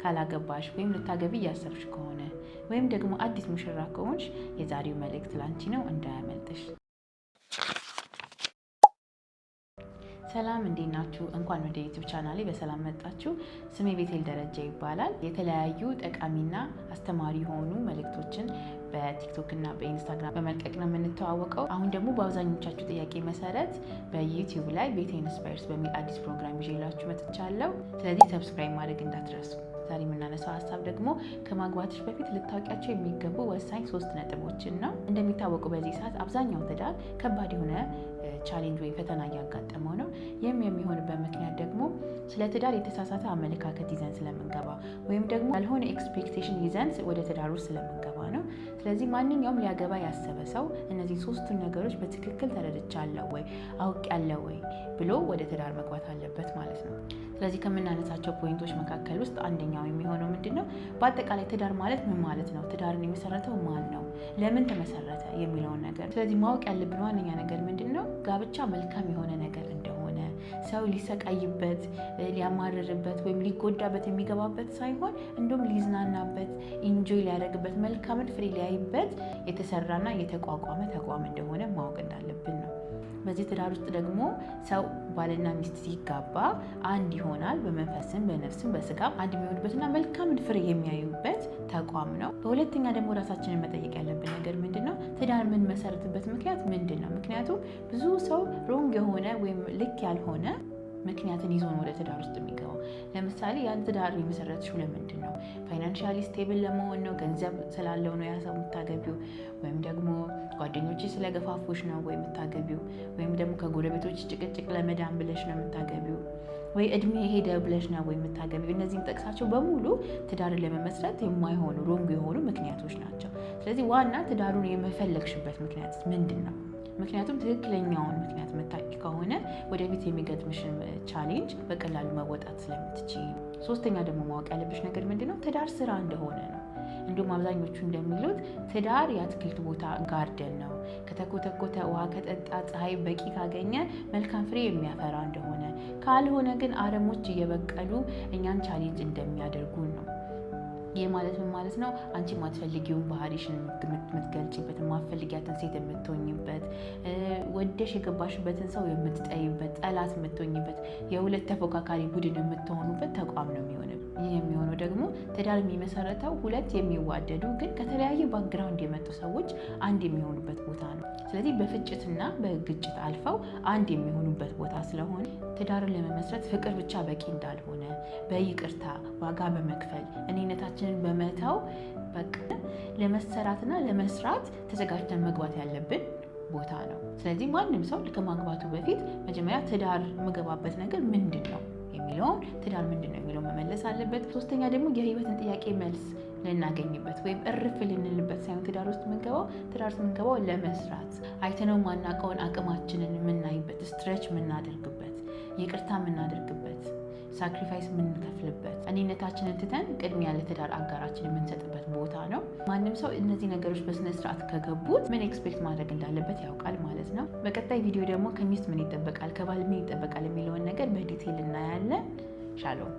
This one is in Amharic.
ካላገባሽ ወይም ልታገቢ እያሰብሽ ከሆነ ወይም ደግሞ አዲስ ሙሽራ ከሆንሽ የዛሬው መልእክት ላንቺ ነው፣ እንዳያመልጥሽ። ሰላም እንዴት ናችሁ? እንኳን ወደ ዩቲዩብ ቻናሌ በሰላም መጣችሁ። ስሜ ቤቴል ደረጃ ይባላል። የተለያዩ ጠቃሚና አስተማሪ የሆኑ መልእክቶችን በቲክቶክ እና በኢንስታግራም በመልቀቅ ነው የምንተዋወቀው። አሁን ደግሞ በአብዛኞቻችሁ ጥያቄ መሰረት በዩቲዩብ ላይ ቤቴ ኢንስፓየርስ በሚል አዲስ ፕሮግራም ይዤላችሁ መጥቻለሁ። ስለዚህ ሰብስክራይብ ማድረግ እንዳትረሱ። ዛሬ የምናነሳው ሀሳብ ደግሞ ከማግባትሽ በፊት ልታውቂያቸው የሚገቡ ወሳኝ 3 ነጥቦችን ነው። እንደሚታወቀው በዚህ ሰዓት አብዛኛው ትዳር ከባድ የሆነ ቻሌንጅ ወይ ፈተና እያጋጠመው ነው። ይህም የሚሆንበት ምክንያት ደግሞ ስለ ትዳር የተሳሳተ አመለካከት ይዘን ስለምንገባ ወይም ደግሞ ያልሆነ ኤክስፔክቴሽን ይዘን ወደ ትዳር ውስጥ ስለምንገባ ነው። ስለዚህ ማንኛውም ሊያገባ ያሰበ ሰው እነዚህ 3ቱን ነገሮች በትክክል ተረድቻለሁ ወይ አውቄያለሁ ወይ ብሎ ወደ ትዳር መግባት አለበት ማለት ነው። ስለዚህ ከምናነሳቸው ፖይንቶች መካከል ውስጥ አንደኛው የሚሆነው ምንድነው? በአጠቃላይ ትዳር ማለት ምን ማለት ነው? ትዳርን የመሰረተው ማን ነው? ለምን ተመሰረተ? የሚለውን ነገር። ስለዚህ ማወቅ ያለብን ዋነኛ ነገር ምንድነው? ጋብቻ መልካም የሆነ ነገር እንደሆነ፣ ሰው ሊሰቃይበት፣ ሊያማርርበት ወይም ሊጎዳበት የሚገባበት ሳይሆን እንዲሁም ሊዝናናበት፣ ኢንጆይ ሊያደርግበት፣ መልካምን ፍሬ ሊያይበት የተሰራና የተቋቋመ ተቋም እንደሆነ ማወቅ እንዳለብን ነው። በዚህ ትዳር ውስጥ ደግሞ ሰው ባልና ሚስት ሲጋባ አንድ ይሆናል። በመንፈስም በነፍስም በስጋም አንድ የሚሆኑበትና መልካምን ፍሬ የሚያዩበት ተቋም ነው። በሁለተኛ ደግሞ ራሳችንን መጠየቅ ያለብን ነገር ምንድነው? ትዳር የምንመሰርትበት ምክንያት ምንድን ነው? ምክንያቱም ብዙ ሰው ሮንግ የሆነ ወይም ልክ ያልሆነ ምክንያትን ይዞ ነው ወደ ትዳር ውስጥ የሚገባው። ለምሳሌ ያን ትዳር የመሰረትሽው ለምንድን ነው? ፋይናንሻሊ ስቴብል ለመሆን ነው? ገንዘብ ስላለው ነው ያ ሰው የምታገቢው? ወይም ደግሞ ጓደኞች ስለገፋፉሽ ነው ወይ የምታገቢው? ወይም ደግሞ ከጎረቤቶች ጭቅጭቅ ለመዳን ብለሽ ነው የምታገቢው? ወይ እድሜ ሄደ ብለሽ ነው ወይ የምታገቢው? እነዚህን ጠቅሳቸው በሙሉ ትዳርን ለመመስረት የማይሆኑ ሮንግ የሆኑ ምክንያቶች ናቸው። ስለዚህ ዋና ትዳሩን የመፈለግሽበት ምክንያት ምንድን ነው? ምክንያቱም ትክክለኛውን ምክንያት መታቂ ከሆነ ወደፊት የሚገጥምሽን ቻሌንጅ በቀላሉ መወጣት ስለምትችይ። 3ኛ ደግሞ ማወቅ ያለብሽ ነገር ምንድነው? ትዳር ስራ እንደሆነ ነው። እንዲሁም አብዛኞቹ እንደሚሉት ትዳር የአትክልት ቦታ ጋርደን ነው። ከተኮተኮተ፣ ውሃ ከጠጣ፣ ፀሐይ በቂ ካገኘ መልካም ፍሬ የሚያፈራ እንደሆነ፣ ካልሆነ ግን አረሞች እየበቀሉ እኛን ቻሌንጅ እንደሚያደርጉን ነው። ይህ ማለት ምን ማለት ነው? አንቺ የማትፈልጊውን ባህሪሽን የምትገልጭበት፣ የማትፈልጊያትን ሴት የምትሆኝበት፣ ወደሽ የገባሽበትን ሰው የምትጠይበት፣ ጠላት የምትሆኝበት፣ የሁለት ተፎካካሪ ቡድን የምትሆኑበት ተቋም ነው የሚሆነው። ይህ የሚሆነው ደግሞ ትዳር የሚመሰረተው ሁለት የሚዋደዱ ግን ከተለያየ ባክግራውንድ የመጡ ሰዎች አንድ የሚሆኑበት ቦታ ነው። ስለዚህ በፍጭትና በግጭት አልፈው አንድ የሚሆኑበት ቦታ ስለሆነ ትዳርን ለመመስረት ፍቅር ብቻ በቂ እንዳልሆነ፣ በይቅርታ ዋጋ በመክፈል እኔነታችንን በመተው በቃ ለመሰራትና ለመስራት ተዘጋጅተን መግባት ያለብን ቦታ ነው። ስለዚህ ማንም ሰው ከማግባቱ በፊት መጀመሪያ ትዳር የምገባበት ነገር ምንድን ነው የሚለውን፣ ትዳር ምንድን ነው የሚለውን መመለስ አለበት። 3ኛ ደግሞ የህይወትን ጥያቄ መልስ ልናገኝበት ወይም እርፍ ልንልበት ሳይሆን ትዳር ውስጥ የምንገባው ለመስራት፣ አይተነው ማናውቀውን አቅማችንን የምናይበት፣ ስትሬች የምናደርግበት፣ ይቅርታ የምናደርግበት፣ ሳክሪፋይስ የምንከፍልበት፣ እኔነታችንን ትተን ቅድሚያ ለትዳር አጋራችን የምንሰጥበት ቦታ ነው። ማንም ሰው እነዚህ ነገሮች በስነ ስርዓት ከገቡት ምን ኤክስፔክት ማድረግ እንዳለበት ያውቃል ማለት ነው። በቀጣይ ቪዲዮ ደግሞ ከሚስት ምን ይጠበቃል፣ ከባል ምን ይጠበቃል የሚለውን ነገር በዲቴል እናያለን። ሻሎም